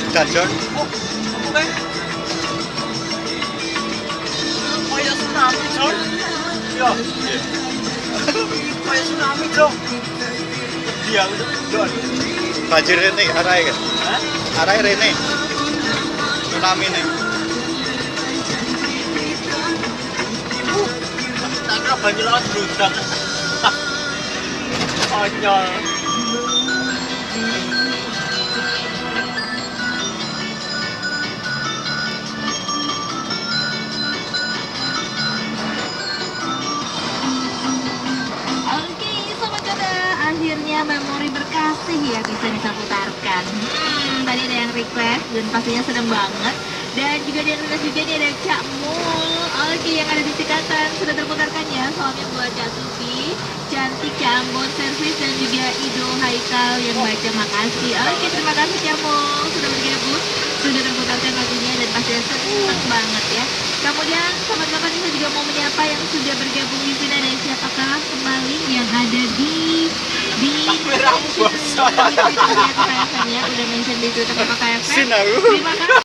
Dajon. Oh, apa kayak? Kayak tsunami, Jon. Iya. Kayak tsunami, Jon. Iya, Jon. Banjir rene arahe kan. Hah? Arahe rene. Tsunami nih. Tak kira banjir laut bludak. Konyol. Oke, Sobat Coda, akhirnya memori berkasih ya bisa putarkan. Tadi ada yang request dan pastinya seneng banget. Dan juga ada yang request juga nih ada Cak Mul. Oke, yang ada di Cikatan sudah terputarkan ya. Soalnya buat Cak Sufi, Cantik Cak Ambon Service dan juga Ido Haikal yang baca makasih. Oke, terima kasih Cak Mul sudah bergabung. Sudah terputarkan lagunya dan pastinya seneng banget ya. Kemudian teman-teman kita juga mau menyapa yang sudah bergabung di sini, ada siapakah kembali yang ada di Kameramu bosok. Twitter ya, udah mention di Twitter KFM. Sinau. Terima kasih.